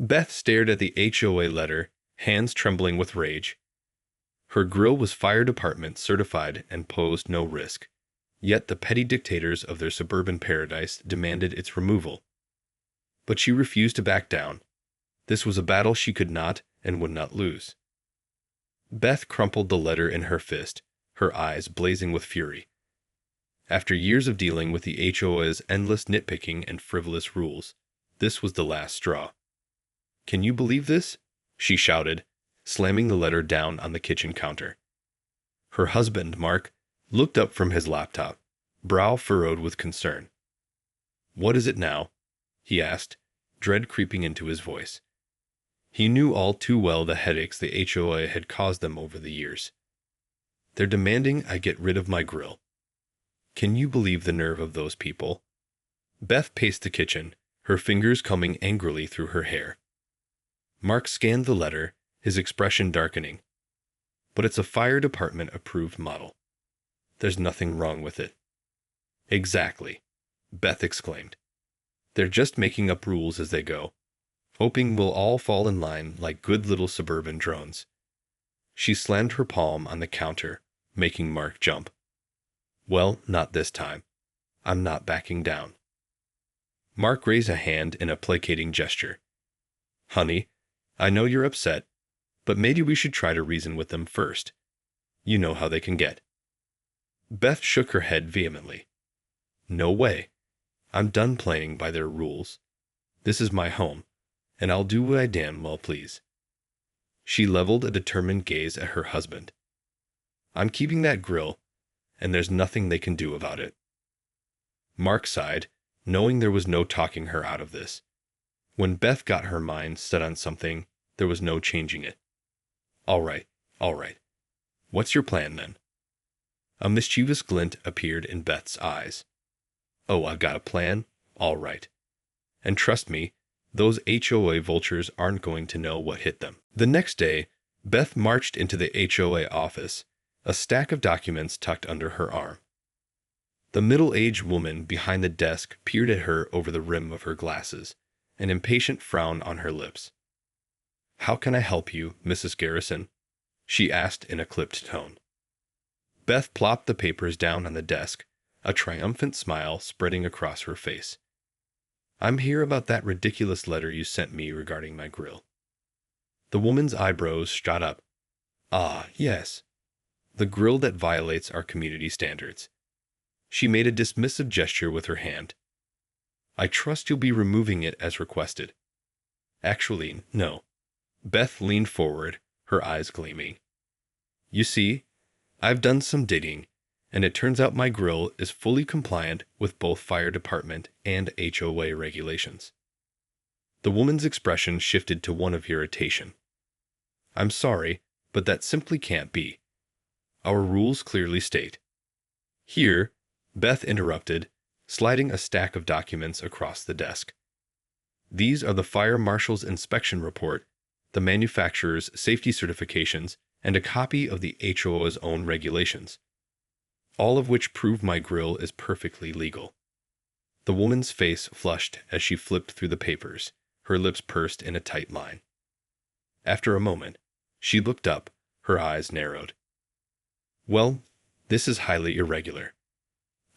Beth stared at the HOA letter, hands trembling with rage. Her grill was fire department certified and posed no risk. Yet the petty dictators of their suburban paradise demanded its removal. But she refused to back down. This was a battle she could not and would not lose. Beth crumpled the letter in her fist, her eyes blazing with fury. After years of dealing with the HOA's endless nitpicking and frivolous rules, this was the last straw. "Can you believe this?" she shouted, slamming the letter down on the kitchen counter. Her husband, Mark, looked up from his laptop, brow furrowed with concern. "What is it now?" he asked, dread creeping into his voice. He knew all too well the headaches the HOA had caused them over the years. "They're demanding I get rid of my grill. Can you believe the nerve of those people?" Beth paced the kitchen, her fingers combing angrily through her hair. Mark scanned the letter, his expression darkening. "But it's a fire department approved model. There's nothing wrong with it." "Exactly," Beth exclaimed. "They're just making up rules as they go, hoping we'll all fall in line like good little suburban drones." She slammed her palm on the counter, making Mark jump. "Well, not this time. I'm not backing down." Mark raised a hand in a placating gesture. "Honey, I know you're upset, but maybe we should try to reason with them first. You know how they can get." Beth shook her head vehemently. "No way. I'm done playing by their rules. This is my home, and I'll do what I damn well please." She leveled a determined gaze at her husband. "I'm keeping that grill, and there's nothing they can do about it." Mark sighed, knowing there was no talking her out of this. When Beth got her mind set on something, there was no changing it. All right. What's your plan, then?" A mischievous glint appeared in Beth's eyes. "Oh, I've got a plan? All right. And trust me, those HOA vultures aren't going to know what hit them." The next day, Beth marched into the HOA office, a stack of documents tucked under her arm. The middle-aged woman behind the desk peered at her over the rim of her glasses, an impatient frown on her lips. "How can I help you, Mrs. Garrison?" she asked in a clipped tone. Beth plopped the papers down on the desk, a triumphant smile spreading across her face. "I'm here about that ridiculous letter you sent me regarding my grill." The woman's eyebrows shot up. "Ah, yes. The grill that violates our community standards." She made a dismissive gesture with her hand. "I trust you'll be removing it as requested." "Actually, no." Beth leaned forward, her eyes gleaming. "You see, I've done some digging, and it turns out my grill is fully compliant with both fire department and HOA regulations." The woman's expression shifted to one of irritation. "I'm sorry, but that simply can't be. Our rules clearly state." "Here," Beth interrupted, sliding a stack of documents across the desk. "These are the fire marshal's inspection report, the manufacturer's safety certifications, and a copy of the HOA's own regulations, all of which prove my grill is perfectly legal." The woman's face flushed as she flipped through the papers, her lips pursed in a tight line. After a moment, she looked up, her eyes narrowed. "Well, this is highly irregular.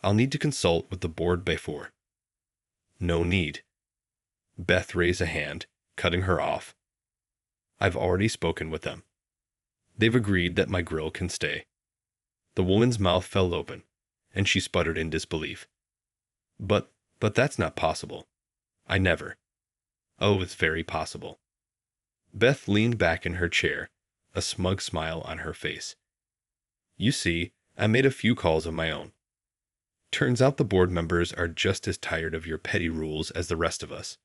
I'll need to consult with the board before." "No need." Beth raised a hand, cutting her off. "I've already spoken with them. They've agreed that my grill can stay." The woman's mouth fell open, and she sputtered in disbelief. But that's not possible. I never." "Oh, it's very possible." Beth leaned back in her chair, a smug smile on her face. "You see, I made a few calls of my own. Turns out the board members are just as tired of your petty rules as the rest of us."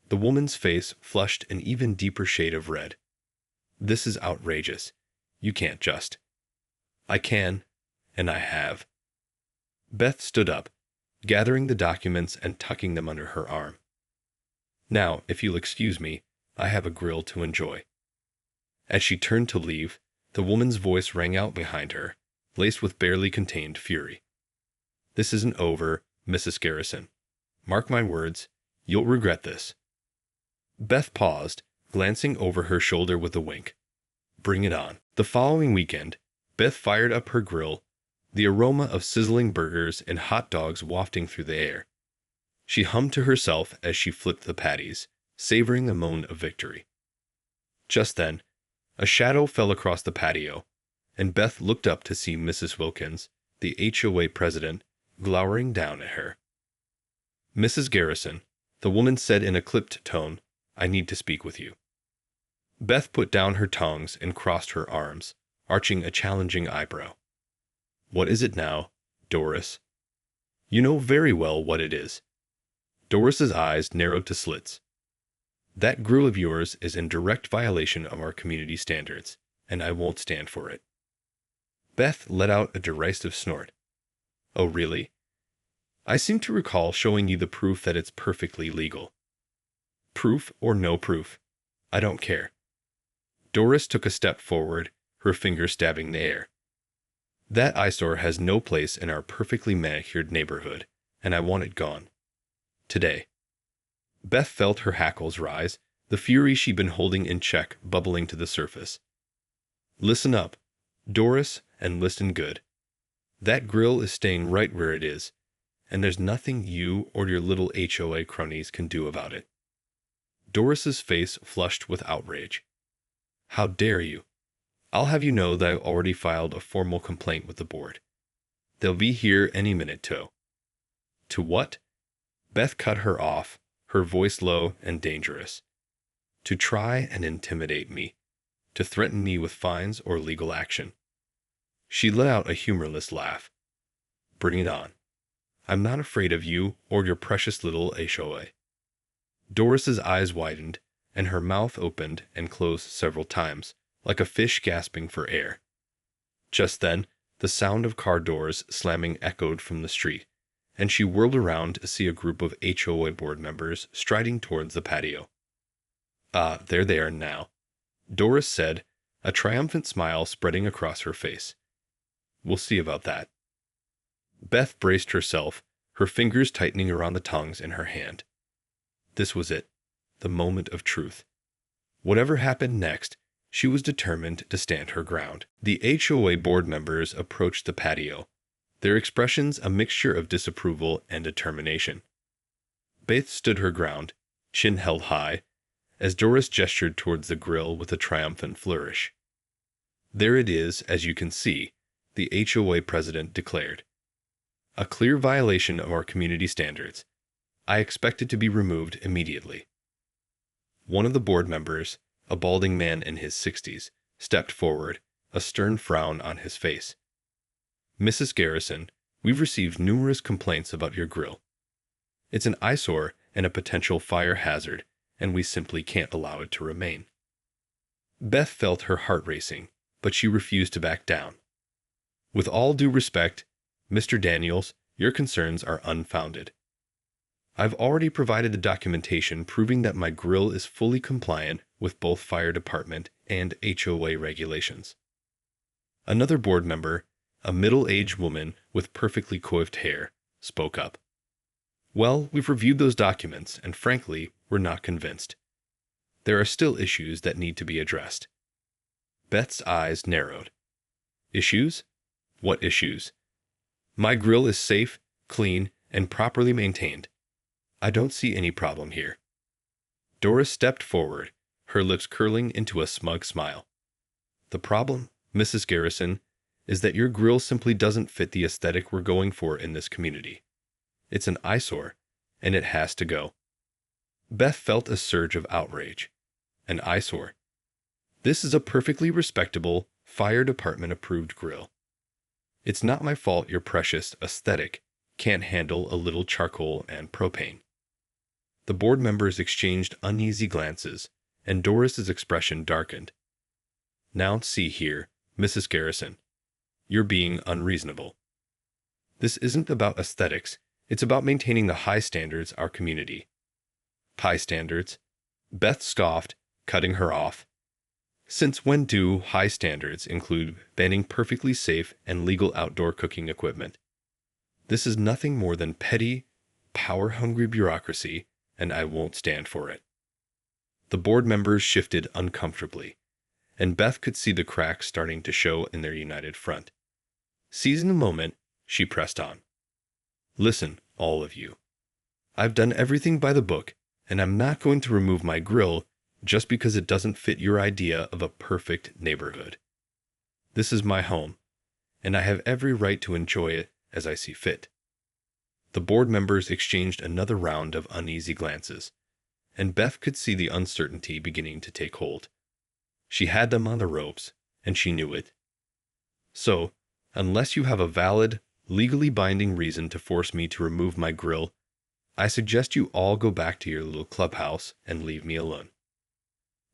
The woman's face flushed an even deeper shade of red. "This is outrageous. You can't just." "I can, and I have." Beth stood up, gathering the documents and tucking them under her arm. "Now, if you'll excuse me, I have a grill to enjoy." As she turned to leave, the woman's voice rang out behind her, laced with barely contained fury. "This isn't over, Mrs. Garrison. Mark my words, you'll regret this." Beth paused, glancing over her shoulder with a wink. Bring it on. The following weekend, Beth fired up her grill, the aroma of sizzling burgers and hot dogs wafting through the air. She hummed to herself as she flipped the patties, savoring a moan of victory. Just then, a shadow fell across the patio, and Beth looked up to see Mrs. Wilkins, the HOA president, glowering down at her. Mrs. Garrison, the woman said in a clipped tone, I need to speak with you. Beth put down her tongs and crossed her arms, arching a challenging eyebrow. What is it now, Doris? You know very well what it is. Doris's eyes narrowed to slits. That grill of yours is in direct violation of our community standards, and I won't stand for it. Beth let out a derisive snort. Oh, really? I seem to recall showing you the proof that it's perfectly legal. Proof or no proof, I don't care. Doris took a step forward, her finger stabbing the air. That eyesore has no place in our perfectly manicured neighborhood, and I want it gone. Today. Beth felt her hackles rise, the fury she'd been holding in check bubbling to the surface. Listen up, Doris, and listen good. That grill is staying right where it is, and there's nothing you or your little HOA cronies can do about it. Doris's face flushed with outrage. How dare you? I'll have you know that I've already filed a formal complaint with the board. They'll be here any minute to. To what? Beth cut her off, her voice low and dangerous. To try and intimidate me, to threaten me with fines or legal action. She let out a humorless laugh. Bring it on. I'm not afraid of you or your precious little HOA. Doris's eyes widened, and her mouth opened and closed several times, like a fish gasping for air. Just then, the sound of car doors slamming echoed from the street, and she whirled around to see a group of HOA board members striding towards the patio. Ah, there they are now, Doris said, a triumphant smile spreading across her face. We'll see about that. Beth braced herself, her fingers tightening around the tongs in her hand. This was it, the moment of truth. Whatever happened next, she was determined to stand her ground. The HOA board members approached the patio, their expressions a mixture of disapproval and determination. Beth stood her ground, chin held high, as Doris gestured towards the grill with a triumphant flourish. There it is, as you can see, the HOA president declared. A clear violation of our community standards. I expect it to be removed immediately. One of the board members, a balding man in his 60s, stepped forward, a stern frown on his face. Mrs. Garrison, we've received numerous complaints about your grill. It's an eyesore and a potential fire hazard, and we simply can't allow it to remain. Beth felt her heart racing, but she refused to back down. With all due respect, Mr. Daniels, your concerns are unfounded. I've already provided the documentation proving that my grill is fully compliant with both fire department and HOA regulations. Another board member, a middle-aged woman with perfectly coiffed hair, spoke up. Well, we've reviewed those documents, and frankly, we're not convinced. There are still issues that need to be addressed. Beth's eyes narrowed. Issues? What issues? My grill is safe, clean, and properly maintained. I don't see any problem here. Doris stepped forward, her lips curling into a smug smile. The problem, Mrs. Garrison, is that your grill simply doesn't fit the aesthetic we're going for in this community. It's an eyesore, and it has to go. Beth felt a surge of outrage. An eyesore. This is a perfectly respectable, fire department-approved grill. It's not my fault your precious aesthetic can't handle a little charcoal and propane. The board members exchanged uneasy glances, and Doris's expression darkened. Now see here, Mrs. Garrison. You're being unreasonable. This isn't about aesthetics, it's about maintaining the high standards our community. High standards? Beth scoffed, cutting her off. Since when do high standards include banning perfectly safe and legal outdoor cooking equipment? This is nothing more than petty, power-hungry bureaucracy, and I won't stand for it. The board members shifted uncomfortably, and Beth could see the cracks starting to show in their united front. Seizing the moment, she pressed on. Listen, all of you. I've done everything by the book, and I'm not going to remove my grill just because it doesn't fit your idea of a perfect neighborhood. This is my home, and I have every right to enjoy it as I see fit. The board members exchanged another round of uneasy glances, and Beth could see the uncertainty beginning to take hold. She had them on the ropes, and she knew it. So, unless you have a valid, legally binding reason to force me to remove my grill, I suggest you all go back to your little clubhouse and leave me alone.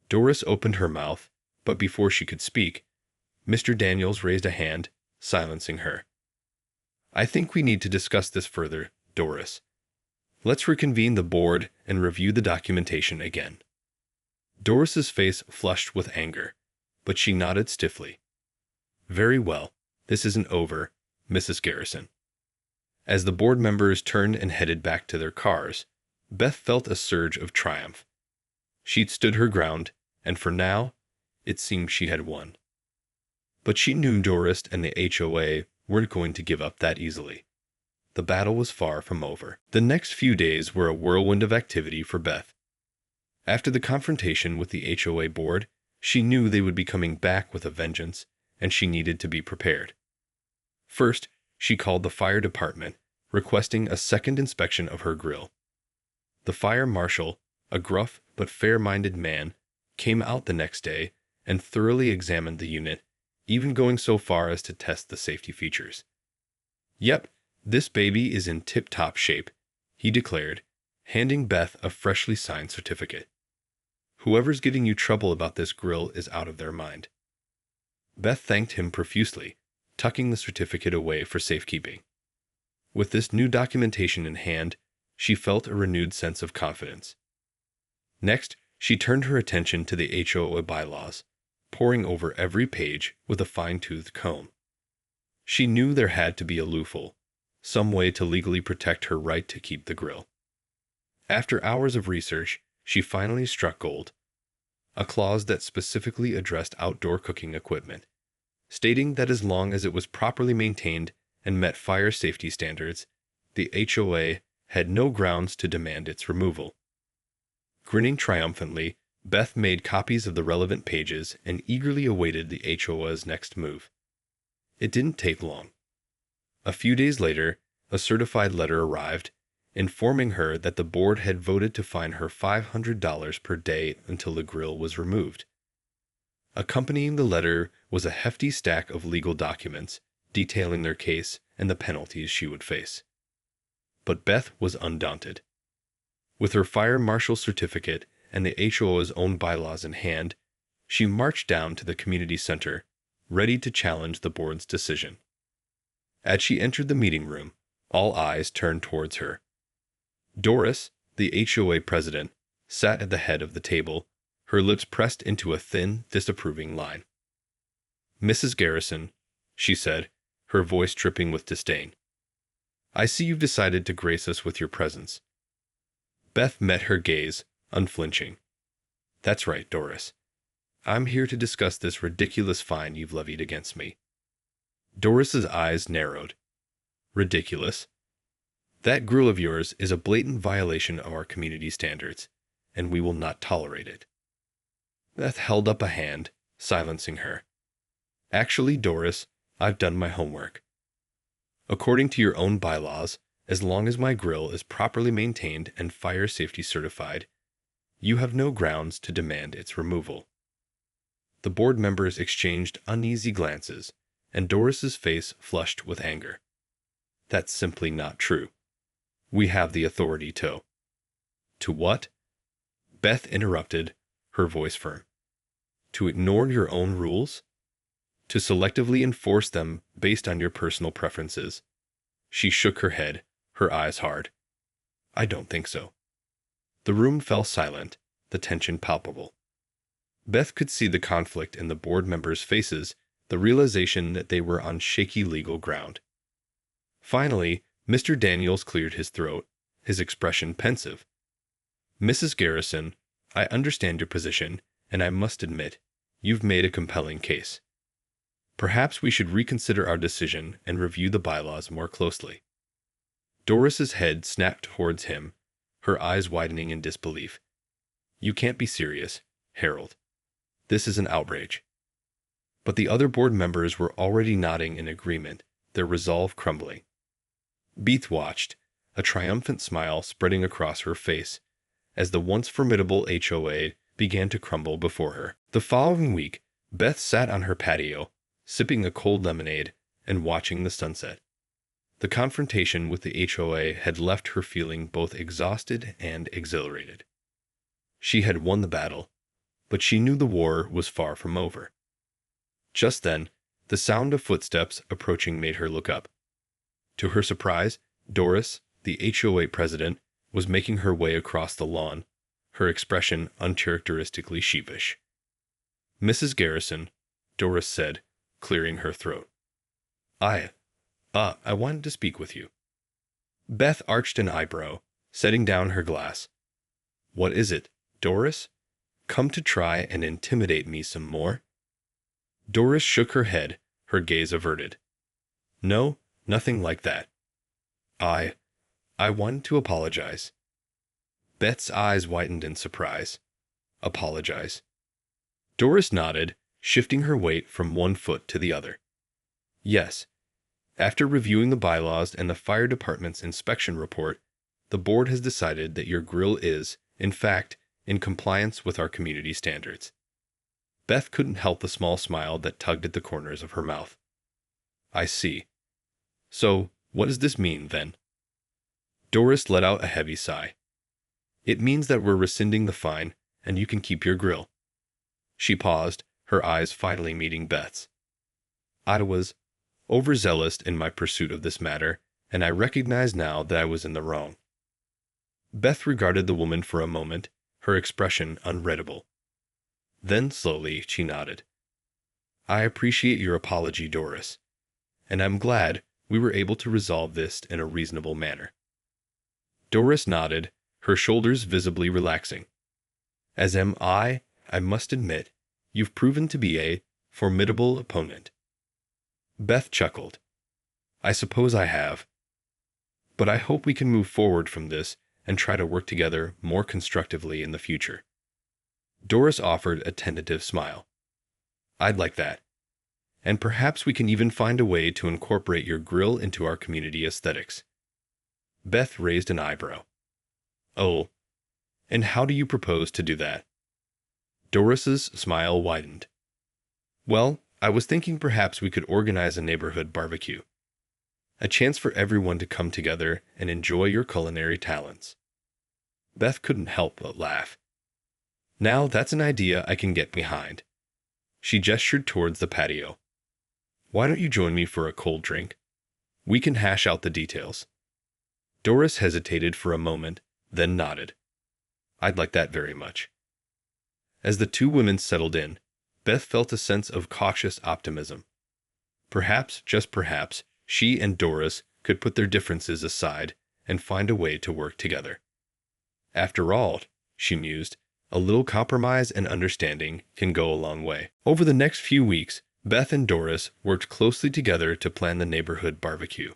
Doris opened her mouth, but before she could speak, Mr. Daniels raised a hand, silencing her. I think we need to discuss this further, Doris. Let's reconvene the board and review the documentation again. Doris's face flushed with anger, but she nodded stiffly. Very well, this isn't over, Mrs. Garrison. As the board members turned and headed back to their cars, Beth felt a surge of triumph. She'd stood her ground, and for now, it seemed she had won. But she knew Doris and the HOA weren't going to give up that easily. The battle was far from over. The next few days were a whirlwind of activity for Beth. After the confrontation with the HOA board, she knew they would be coming back with a vengeance, and she needed to be prepared. First, she called the fire department, requesting a second inspection of her grill. The fire marshal, a gruff but fair-minded man, came out the next day and thoroughly examined the unit, even going so far as to test the safety features. Yep, this baby is in tip-top shape, he declared, handing Beth a freshly signed certificate. Whoever's giving you trouble about this grill is out of their mind. Beth thanked him profusely, tucking the certificate away for safekeeping. With this new documentation in hand, she felt a renewed sense of confidence. Next, she turned her attention to the HOA bylaws, poring over every page with a fine-toothed comb. She knew there had to be a loophole, some way to legally protect her right to keep the grill. After hours of research, she finally struck gold, a clause that specifically addressed outdoor cooking equipment, stating that as long as it was properly maintained and met fire safety standards, the HOA had no grounds to demand its removal. Grinning triumphantly, Beth made copies of the relevant pages and eagerly awaited the HOA's next move. It didn't take long. A few days later, a certified letter arrived, informing her that the board had voted to fine her $500 per day until the grill was removed. Accompanying the letter was a hefty stack of legal documents detailing their case and the penalties she would face. But Beth was undaunted. With her fire marshal certificate and the HOA's own bylaws in hand, she marched down to the community center, ready to challenge the board's decision. As she entered the meeting room, all eyes turned towards her. Doris, the HOA president, sat at the head of the table, her lips pressed into a thin, disapproving line. Mrs. Garrison, she said, her voice dripping with disdain, I see you've decided to grace us with your presence. Beth met her gaze, unflinching. That's right, Doris. I'm here to discuss this ridiculous fine you've levied against me. Doris's eyes narrowed. Ridiculous? That grill of yours is a blatant violation of our community standards, and we will not tolerate it. Beth held up a hand, silencing her. Actually, Doris, I've done my homework. According to your own bylaws, as long as my grill is properly maintained and fire safety certified, you have no grounds to demand its removal. The board members exchanged uneasy glances, and Doris's face flushed with anger. That's simply not true. We have the authority to. To what? Beth interrupted, her voice firm. To ignore your own rules? To selectively enforce them based on your personal preferences? She shook her head, her eyes hard. I don't think so. The room fell silent, the tension palpable. Beth could see the conflict in the board members' faces, the realization that they were on shaky legal ground. Finally, Mr. Daniels cleared his throat, his expression pensive. Mrs. Garrison, I understand your position, and I must admit, you've made a compelling case. Perhaps we should reconsider our decision and review the bylaws more closely. Doris's head snapped towards him, her eyes widening in disbelief. You can't be serious, Harold. This is an outrage. But the other board members were already nodding in agreement, their resolve crumbling. Beeth watched, a triumphant smile spreading across her face, as the once formidable HOA began to crumble before her. The following week, Beth sat on her patio, sipping a cold lemonade and watching the sunset. The confrontation with the HOA had left her feeling both exhausted and exhilarated. She had won the battle, but she knew the war was far from over. Just then, the sound of footsteps approaching made her look up. To her surprise, Doris, the HOA president, was making her way across the lawn, her expression uncharacteristically sheepish. Mrs. Garrison, Doris said, clearing her throat. I wanted to speak with you. Beth arched an eyebrow, setting down her glass. What is it, Doris? Come to try and intimidate me some more? Doris shook her head, her gaze averted. No, nothing like that. I wanted to apologize. Beth's eyes widened in surprise. Apologize. Doris nodded, shifting her weight from one foot to the other. Yes. After reviewing the bylaws and the fire department's inspection report, the board has decided that your grill is, in fact, in compliance with our community standards. Beth couldn't help the small smile that tugged at the corners of her mouth. I see. So, what does this mean, then? Doris let out a heavy sigh. It means that we're rescinding the fine, and you can keep your grill. She paused, her eyes finally meeting Beth's. I was overzealous in my pursuit of this matter, and I recognize now that I was in the wrong. Beth regarded the woman for a moment, her expression unreadable. Then slowly she nodded. I appreciate your apology, Doris, and I'm glad we were able to resolve this in a reasonable manner. Doris nodded, her shoulders visibly relaxing. As am I must admit, you've proven to be a formidable opponent. Beth chuckled. I suppose I have. But I hope we can move forward from this and try to work together more constructively in the future. Doris offered a tentative smile. I'd like that. And perhaps we can even find a way to incorporate your grill into our community aesthetics. Beth raised an eyebrow. Oh, and how do you propose to do that? Doris's smile widened. Well, I was thinking perhaps we could organize a neighborhood barbecue. A chance for everyone to come together and enjoy your culinary talents. Beth couldn't help but laugh. Now that's an idea I can get behind. She gestured towards the patio. Why don't you join me for a cold drink? We can hash out the details. Doris hesitated for a moment, then nodded. I'd like that very much. As the two women settled in, Beth felt a sense of cautious optimism. Perhaps, just perhaps, she and Doris could put their differences aside and find a way to work together. After all, she mused, a little compromise and understanding can go a long way. Over the next few weeks, Beth and Doris worked closely together to plan the neighborhood barbecue.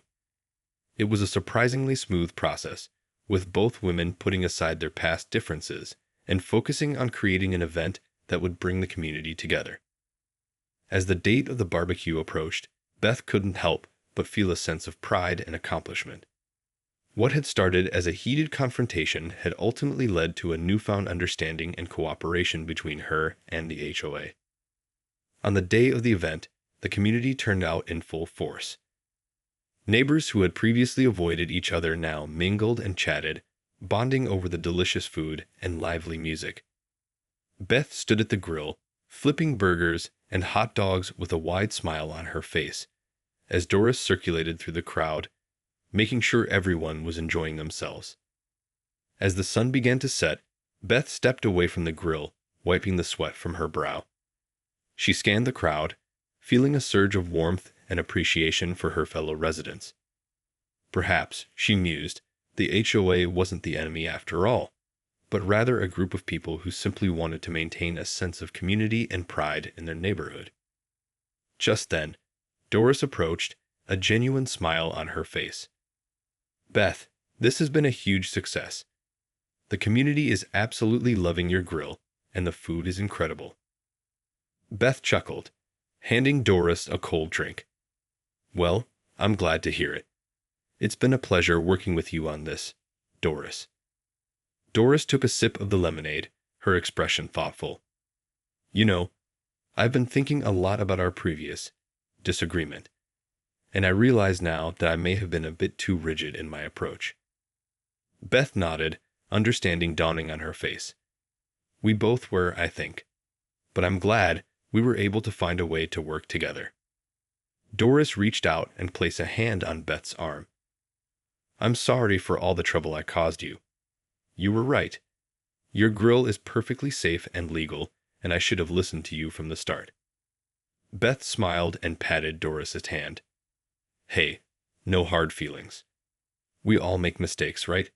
It was a surprisingly smooth process, with both women putting aside their past differences and focusing on creating an event that would bring the community together. As the date of the barbecue approached, Beth couldn't help but feel a sense of pride and accomplishment. What had started as a heated confrontation had ultimately led to a newfound understanding and cooperation between her and the HOA. On the day of the event, the community turned out in full force. Neighbors who had previously avoided each other now mingled and chatted, bonding over the delicious food and lively music. Beth stood at the grill, flipping burgers and hot dogs with a wide smile on her face, as Doris circulated through the crowd, making sure everyone was enjoying themselves. As the sun began to set, Beth stepped away from the grill, wiping the sweat from her brow. She scanned the crowd, feeling a surge of warmth and appreciation for her fellow residents. Perhaps, she mused, the HOA wasn't the enemy after all. but rather a group of people who simply wanted to maintain a sense of community and pride in their neighborhood. Just then, Doris approached, a genuine smile on her face. "Beth, this has been a huge success. The community is absolutely loving your grill, and the food is incredible." Beth chuckled, handing Doris a cold drink. "Well, I'm glad to hear it. It's been a pleasure working with you on this, Doris." Doris took a sip of the lemonade, her expression thoughtful. "You know, I've been thinking a lot about our previous disagreement, and I realize now that I may have been a bit too rigid in my approach." Beth nodded, understanding dawning on her face. "We both were, I think. But I'm glad we were able to find a way to work together." Doris reached out and placed a hand on Beth's arm. "I'm sorry for all the trouble I caused you. You were right. Your grill is perfectly safe and legal, and I should have listened to you from the start." Beth smiled and patted Doris's hand. "Hey, no hard feelings. We all make mistakes, right?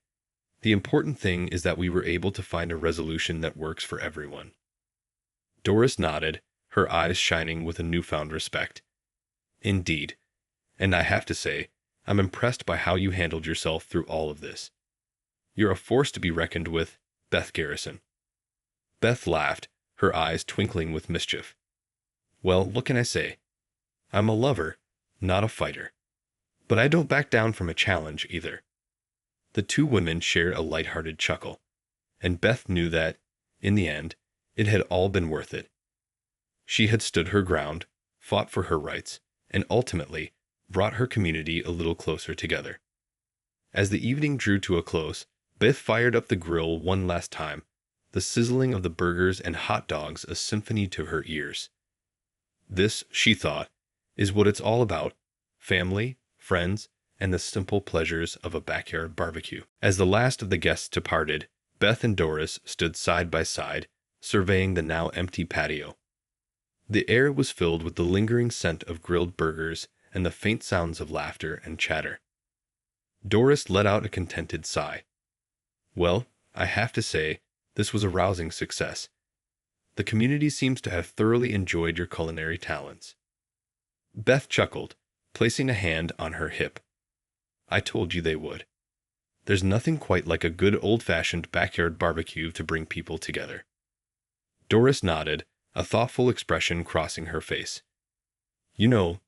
The important thing is that we were able to find a resolution that works for everyone." Doris nodded, her eyes shining with a newfound respect. "Indeed. And I have to say, I'm impressed by how you handled yourself through all of this. You're a force to be reckoned with, Beth Garrison." Beth laughed, her eyes twinkling with mischief. "Well, what can I say? I'm a lover, not a fighter. But I don't back down from a challenge either." The two women shared a light-hearted chuckle, and Beth knew that, in the end, it had all been worth it. She had stood her ground, fought for her rights, and ultimately brought her community a little closer together. As the evening drew to a close, Beth fired up the grill one last time, the sizzling of the burgers and hot dogs a symphony to her ears. This, she thought, is what it's all about: family, friends, and the simple pleasures of a backyard barbecue. As the last of the guests departed, Beth and Doris stood side by side, surveying the now empty patio. The air was filled with the lingering scent of grilled burgers and the faint sounds of laughter and chatter. Doris let out a contented sigh. "Well, I have to say, this was a rousing success. The community seems to have thoroughly enjoyed your culinary talents." Beth chuckled, placing a hand on her hip. "I told you they would. There's nothing quite like a good old-fashioned backyard barbecue to bring people together." Doris nodded, a thoughtful expression crossing her face. "You know,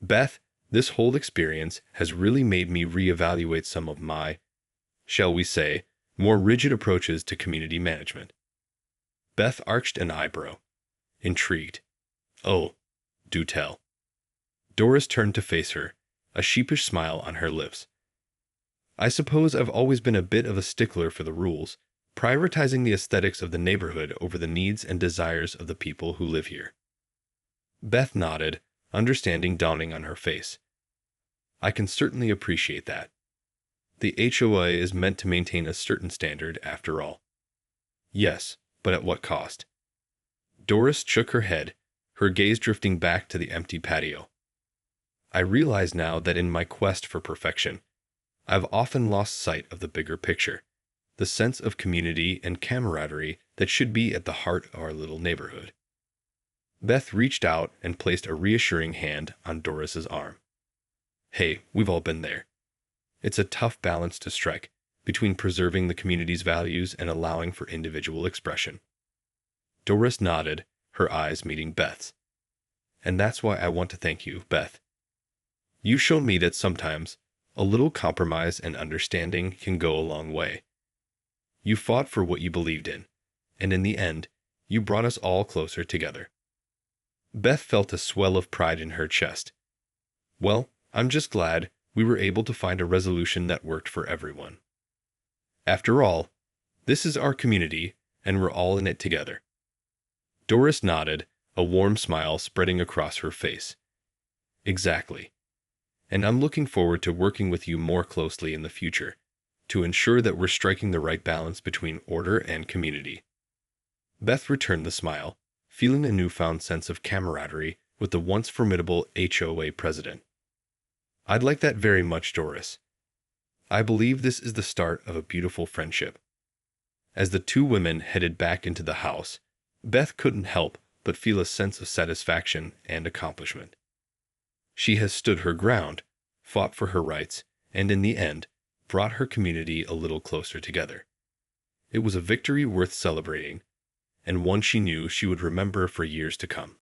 Beth, this whole experience has really made me reevaluate some of my, shall we say, more rigid approaches to community management." Beth arched an eyebrow, intrigued. "Oh, do tell." Doris turned to face her, a sheepish smile on her lips. "I suppose I've always been a bit of a stickler for the rules, prioritizing the aesthetics of the neighborhood over the needs and desires of the people who live here." Beth nodded, understanding dawning on her face. "I can certainly appreciate that. The HOA is meant to maintain a certain standard after all." "Yes, but at what cost?" Doris shook her head, her gaze drifting back to the empty patio. "I realize now that in my quest for perfection, I've often lost sight of the bigger picture, the sense of community and camaraderie that should be at the heart of our little neighborhood." Beth reached out and placed a reassuring hand on Doris's arm. "Hey, we've all been there. It's a tough balance to strike between preserving the community's values and allowing for individual expression." Doris nodded, her eyes meeting Beth's. "And that's why I want to thank you, Beth. You've shown me that sometimes a little compromise and understanding can go a long way. You fought for what you believed in, and in the end, you brought us all closer together." Beth felt a swell of pride in her chest. "Well, I'm just glad we were able to find a resolution that worked for everyone. After all, this is our community, and we're all in it together." Doris nodded, a warm smile spreading across her face. "Exactly. And I'm looking forward to working with you more closely in the future, to ensure that we're striking the right balance between order and community." Beth returned the smile, feeling a newfound sense of camaraderie with the once formidable HOA president. "I'd like that very much, Doris. I believe this is the start of a beautiful friendship." As the two women headed back into the house, Beth couldn't help but feel a sense of satisfaction and accomplishment. She has stood her ground, fought for her rights, and in the end, brought her community a little closer together. It was a victory worth celebrating, and one she knew she would remember for years to come.